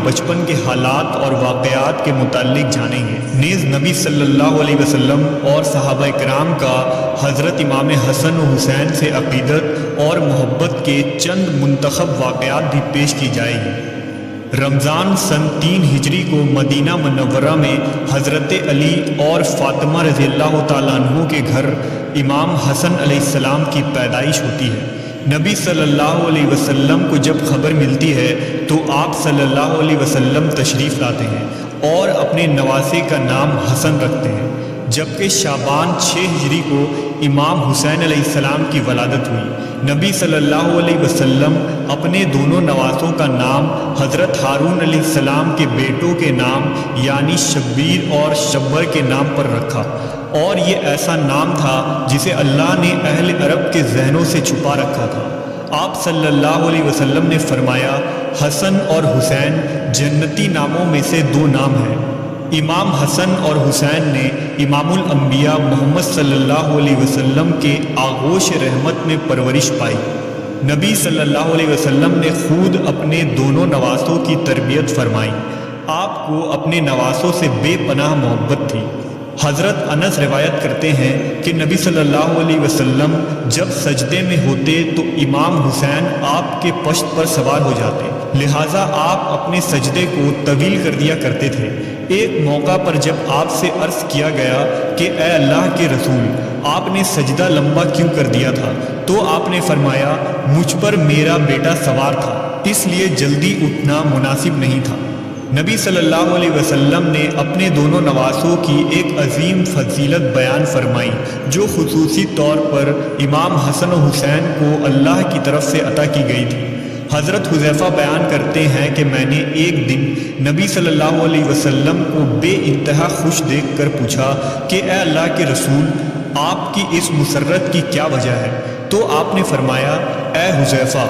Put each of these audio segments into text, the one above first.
بچپن کے حالات اور واقعات کے متعلق جانیں گے۔ نیز نبی صلی اللہ علیہ وسلم اور صحابہ کرام کا حضرت امام حسن و حسین سے عقیدت اور محبت کے چند منتخب واقعات بھی پیش کی جائے گی۔ رمضان سن 3 ہجری کو مدینہ منورہ میں حضرت علی اور فاطمہ رضی اللہ تعالیٰ عنہ کے گھر امام حسن علیہ السلام کی پیدائش ہوتی ہے۔ نبی صلی اللہ علیہ وسلم کو جب خبر ملتی ہے تو آپ صلی اللہ علیہ وسلم تشریف لاتے ہیں اور اپنے نواسے کا نام حسن رکھتے ہیں، جبکہ شعبان 6 ہجری کو امام حسین علیہ السلام کی ولادت ہوئی۔ نبی صلی اللہ علیہ وسلم اپنے دونوں نواسوں کا نام حضرت ہارون علیہ السلام کے بیٹوں کے نام یعنی شبیر اور شبر کے نام پر رکھا، اور یہ ایسا نام تھا جسے اللہ نے اہل عرب کے ذہنوں سے چھپا رکھا تھا۔ آپ صلی اللہ علیہ وسلم نے فرمایا، حسن اور حسین جنتی ناموں میں سے 2 نام ہیں۔ امام حسن اور حسین نے امام الانبیاء محمد صلی اللہ علیہ وسلم کے آغوش رحمت میں پرورش پائی۔ نبی صلی اللہ علیہ وسلم نے خود اپنے دونوں نواسوں کی تربیت فرمائی۔ آپ کو اپنے نواسوں سے بے پناہ محبت تھی۔ حضرت انس روایت کرتے ہیں کہ نبی صلی اللہ علیہ وسلم جب سجدے میں ہوتے تو امام حسین آپ کے پشت پر سوار ہو جاتے، لہٰذا آپ اپنے سجدے کو طویل کر دیا کرتے تھے۔ ایک موقع پر جب آپ سے عرض کیا گیا کہ اے اللہ کے رسول، آپ نے سجدہ لمبا کیوں کر دیا تھا؟ تو آپ نے فرمایا، مجھ پر میرا بیٹا سوار تھا، اس لیے جلدی اٹھنا مناسب نہیں تھا۔ نبی صلی اللہ علیہ وسلم نے اپنے دونوں نواسوں کی ایک عظیم فضیلت بیان فرمائی جو خصوصی طور پر امام حسن و حسین کو اللہ کی طرف سے عطا کی گئی تھی۔ حضرت حذیفہ بیان کرتے ہیں کہ میں نے ایک دن نبی صلی اللہ علیہ وسلم کو بے انتہا خوش دیکھ کر پوچھا کہ اے اللہ کے رسول، آپ کی اس مسرت کی کیا وجہ ہے؟ تو آپ نے فرمایا، اے حذیفہ،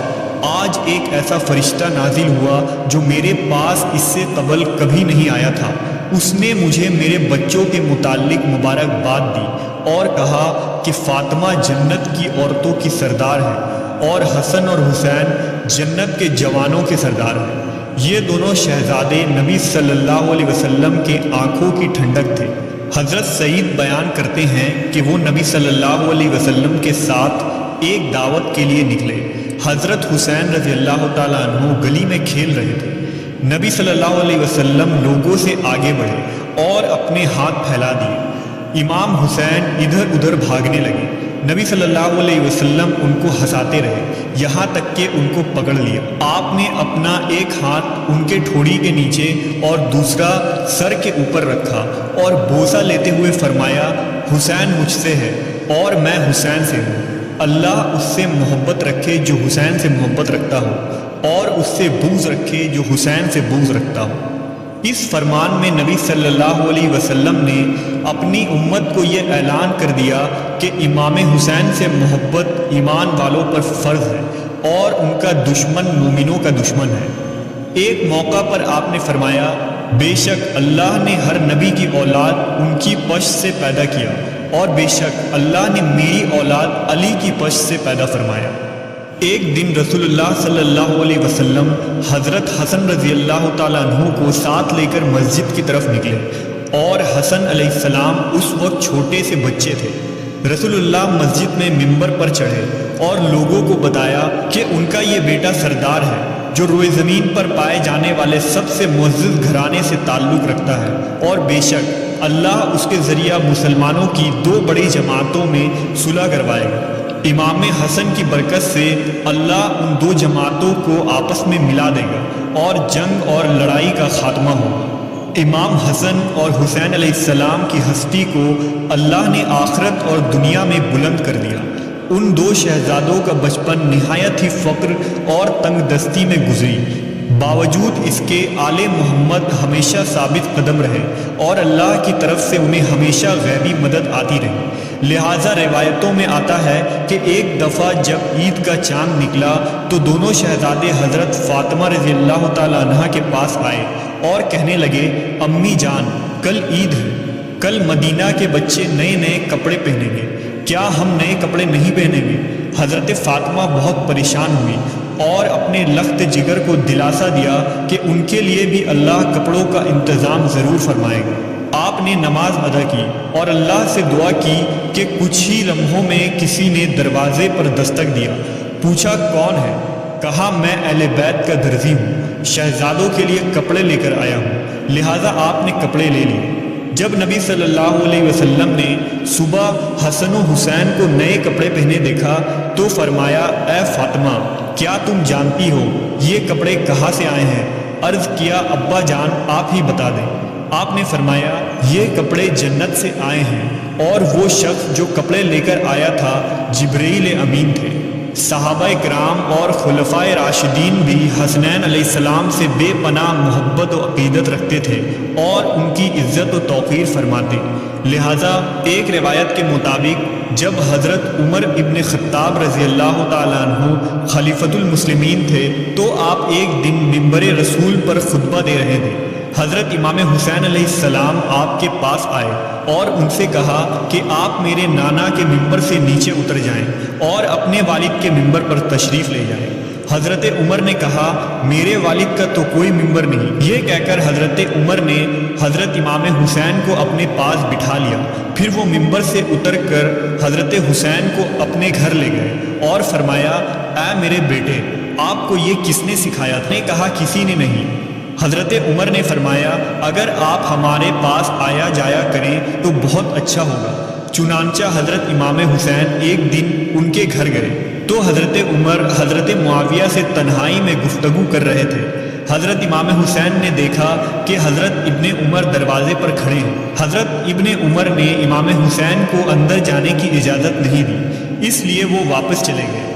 آج ایک ایسا فرشتہ نازل ہوا جو میرے پاس اس سے قبل کبھی نہیں آیا تھا۔ اس نے مجھے میرے بچوں کے متعلق مبارکباد دی اور کہا کہ فاطمہ جنت کی عورتوں کی سردار ہے اور حسن اور حسین جنت کے جوانوں کے سردار ہیں۔ یہ دونوں شہزادے نبی صلی اللہ علیہ وسلم کے آنکھوں کی ٹھنڈک تھے۔ حضرت سعید بیان کرتے ہیں کہ وہ نبی صلی اللہ علیہ وسلم کے ساتھ ایک دعوت کے لیے نکلے۔ حضرت حسین رضی اللہ تعالیٰ عنہ گلی میں کھیل رہے تھے۔ نبی صلی اللہ علیہ وسلم لوگوں سے آگے بڑھے اور اپنے ہاتھ پھیلا دیے۔ امام حسین ادھر ادھر بھاگنے لگے۔ نبی صلی اللہ علیہ وسلم ان کو ہنساتے رہے یہاں تک کہ ان کو پکڑ لیا۔ آپ نے اپنا ایک ہاتھ ان کے ٹھوڑی کے نیچے اور دوسرا سر کے اوپر رکھا اور بوسہ لیتے ہوئے فرمایا، حسین مجھ سے ہے اور میں حسین سے ہوں۔ اللہ اس سے محبت رکھے جو حسین سے محبت رکھتا ہو، اور اس سے بغض رکھے جو حسین سے بغض رکھتا ہو۔ اس فرمان میں نبی صلی اللہ علیہ وسلم نے اپنی امت کو یہ اعلان کر دیا کہ امام حسین سے محبت ایمان والوں پر فرض ہے اور ان کا دشمن مومنوں کا دشمن ہے۔ ایک موقع پر آپ نے فرمایا، بے شک اللہ نے ہر نبی کی اولاد ان کی پشت سے پیدا کیا، اور بے شک اللہ نے میری اولاد علی کی پشت سے پیدا فرمایا۔ ایک دن رسول اللہ صلی اللہ علیہ وسلم حضرت حسن رضی اللہ تعالیٰ عنہ کو ساتھ لے کر مسجد کی طرف نکلے، اور حسن علیہ السلام اس وقت چھوٹے سے بچے تھے۔ رسول اللہ مسجد میں ممبر پر چڑھے اور لوگوں کو بتایا کہ ان کا یہ بیٹا سردار ہے جو روئے زمین پر پائے جانے والے سب سے معزز گھرانے سے تعلق رکھتا ہے، اور بے شک اللہ اس کے ذریعہ مسلمانوں کی 2 بڑی جماعتوں میں صلح کروائے گا۔ امام حسن کی برکت سے اللہ ان 2 جماعتوں کو آپس میں ملا دے گا اور جنگ اور لڑائی کا خاتمہ ہوگا۔ امام حسن اور حسین علیہ السلام کی ہستی کو اللہ نے آخرت اور دنیا میں بلند کر دیا۔ ان 2 شہزادوں کا بچپن نہایت ہی فقر اور تنگ دستی میں گزری، باوجود اس کے آل محمد ہمیشہ ثابت قدم رہے اور اللہ کی طرف سے انہیں ہمیشہ غیبی مدد آتی رہی۔ لہٰذا روایتوں میں آتا ہے کہ ایک دفعہ جب عید کا چاند نکلا تو دونوں شہزادے حضرت فاطمہ رضی اللہ تعالیٰ عنہ کے پاس آئے اور کہنے لگے، امی جان، کل عید ہے، کل مدینہ کے بچے نئے نئے کپڑے پہنیں گے، کیا ہم نئے کپڑے نہیں پہنیں گے؟ حضرت فاطمہ بہت پریشان ہوئی اور اپنے لخت جگر کو دلاسا دیا کہ ان کے لیے بھی اللہ کپڑوں کا انتظام ضرور فرمائے گا۔ آپ نے نماز ادا کی اور اللہ سے دعا کی کہ کچھ ہی لمحوں میں کسی نے دروازے پر دستک دیا۔ پوچھا کون ہے؟ کہا میں اہل بیت کا درزی ہوں، شہزادوں کے لیے کپڑے لے کر آیا ہوں، لہٰذا آپ نے کپڑے لے لیے۔ جب نبی صلی اللہ علیہ وسلم نے صبح حسن و حسین کو نئے کپڑے پہنے دیکھا تو فرمایا اے فاطمہ، کیا تم جانتی ہو یہ کپڑے کہاں سے آئے ہیں؟ عرض کیا ابا جان آپ ہی بتا دیں۔ آپ نے فرمایا یہ کپڑے جنت سے آئے ہیں، اور وہ شخص جو کپڑے لے کر آیا تھا جبرائیل امین تھے۔ صحابہ کرام اور خلفائے راشدین بھی حسنین علیہ السلام سے بے پناہ محبت و عقیدت رکھتے تھے اور ان کی عزت و توقیر فرماتے۔ لہٰذا ایک روایت کے مطابق جب حضرت عمر ابن خطاب رضی اللہ تعالیٰ عنہ خلیفۃ المسلمین تھے تو آپ ایک دن منبر رسول پر خطبہ دے رہے تھے۔ حضرت امام حسین علیہ السلام آپ کے پاس آئے اور ان سے کہا کہ آپ میرے نانا کے ممبر سے نیچے اتر جائیں اور اپنے والد کے ممبر پر تشریف لے جائیں۔ حضرت عمر نے کہا میرے والد کا تو کوئی ممبر نہیں۔ یہ کہہ کر حضرت عمر نے حضرت امام حسین کو اپنے پاس بٹھا لیا، پھر وہ ممبر سے اتر کر حضرت حسین کو اپنے گھر لے گئے اور فرمایا اے میرے بیٹے، آپ کو یہ کس نے سکھایا تھا؟ نے کہا کسی نے نہیں۔ حضرت عمر نے فرمایا اگر آپ ہمارے پاس آیا جایا کریں تو بہت اچھا ہوگا۔ چنانچہ حضرت امام حسین ایک دن ان کے گھر گئے تو حضرت عمر حضرت معاویہ سے تنہائی میں گفتگو کر رہے تھے۔ حضرت امام حسین نے دیکھا کہ حضرت ابن عمر دروازے پر کھڑے ہیں۔ حضرت ابن عمر نے امام حسین کو اندر جانے کی اجازت نہیں دی، اس لیے وہ واپس چلے گئے۔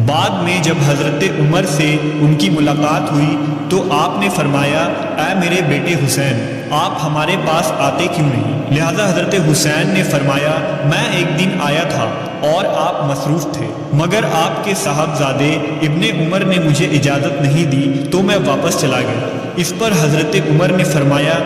بعد میں جب حضرت عمر سے ان کی ملاقات ہوئی تو آپ نے فرمایا اے میرے بیٹے حسین، آپ ہمارے پاس آتے کیوں نہیں؟ لہذا حضرت حسین نے فرمایا میں ایک دن آیا تھا اور آپ مصروف تھے، مگر آپ کے صاحبزادے ابن عمر نے مجھے اجازت نہیں دی تو میں واپس چلا گیا۔ اس پر حضرت عمر نے فرمایا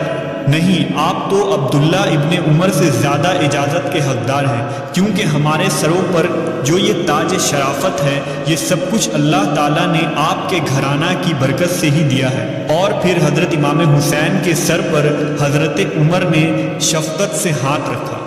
نہیں، آپ تو عبداللہ ابن عمر سے زیادہ اجازت کے حقدار ہیں، کیونکہ ہمارے سروں پر جو یہ تاج شرافت ہے یہ سب کچھ اللہ تعالیٰ نے آپ کے گھرانہ کی برکت سے ہی دیا ہے۔ اور پھر حضرت امام حسین کے سر پر حضرت عمر نے شفقت سے ہاتھ رکھا۔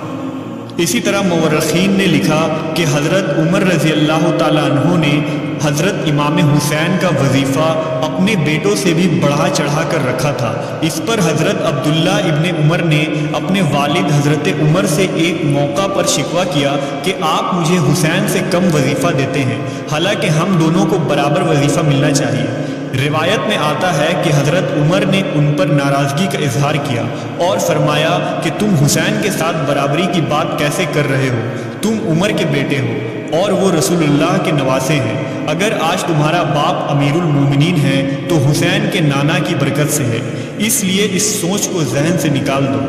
اسی طرح مورخین نے لکھا کہ حضرت عمر رضی اللہ تعالیٰ عنہ نے حضرت امام حسین کا وظیفہ اپنے بیٹوں سے بھی بڑھا چڑھا کر رکھا تھا۔ اس پر حضرت عبداللہ ابن عمر نے اپنے والد حضرت عمر سے ایک موقع پر شکوہ کیا کہ آپ مجھے حسین سے کم وظیفہ دیتے ہیں، حالانکہ ہم دونوں کو برابر وظیفہ ملنا چاہیے۔ روایت میں آتا ہے کہ حضرت عمر نے ان پر ناراضگی کا اظہار کیا اور فرمایا کہ تم حسین کے ساتھ برابری کی بات کیسے کر رہے ہو؟ تم عمر کے بیٹے ہو اور وہ رسول اللہ کے نواسے ہیں۔ اگر آج تمہارا باپ امیر المومنین ہے تو حسین کے نانا کی برکت سے ہے، اس لیے اس سوچ کو ذہن سے نکال دو۔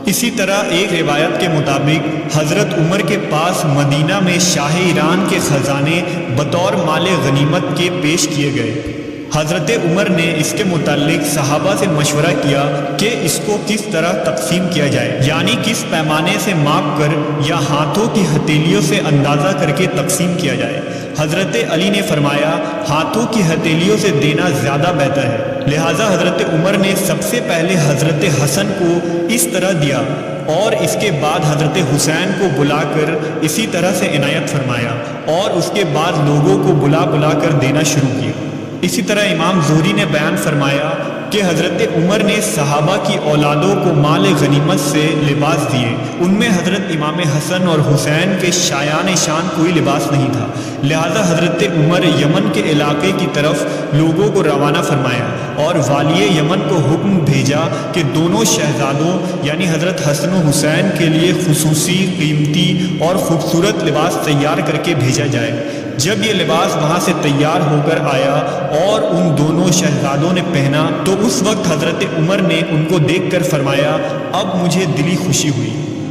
اسی طرح ایک روایت کے مطابق حضرت عمر کے پاس مدینہ میں شاہ ایران کے خزانے بطور مال غنیمت کے پیش کیے گئے۔ حضرت عمر نے اس کے متعلق صحابہ سے مشورہ کیا کہ اس کو کس طرح تقسیم کیا جائے، یعنی کس پیمانے سے ماپ کر یا ہاتھوں کی ہتھیلیوں سے اندازہ کر کے تقسیم کیا جائے۔ حضرت علی نے فرمایا ہاتھوں کی ہتھیلیوں سے دینا زیادہ بہتر ہے، لہٰذا حضرت عمر نے سب سے پہلے حضرت حسن کو اس طرح دیا اور اس کے بعد حضرت حسین کو بلا کر اسی طرح سے عنایت فرمایا، اور اس کے بعد لوگوں کو بلا بلا کر دینا شروع کیا۔ اسی طرح امام زہری نے بیان فرمایا کہ حضرت عمر نے صحابہ کی اولادوں کو مال غنیمت سے لباس دیے، ان میں حضرت امام حسن اور حسین کے شایان شان کوئی لباس نہیں تھا، لہذا حضرت عمر یمن کے علاقے کی طرف لوگوں کو روانہ فرمایا اور والی یمن کو حکم بھیجا کہ دونوں شہزادوں یعنی حضرت حسن و حسین کے لیے خصوصی قیمتی اور خوبصورت لباس تیار کر کے بھیجا جائے۔ جب یہ لباس وہاں سے تیار ہو کر آیا اور ان دونوں شہزادوں نے پہنا تو اس وقت حضرت عمر نے ان کو دیکھ کر فرمایا اب مجھے دلی خوشی ہوئی۔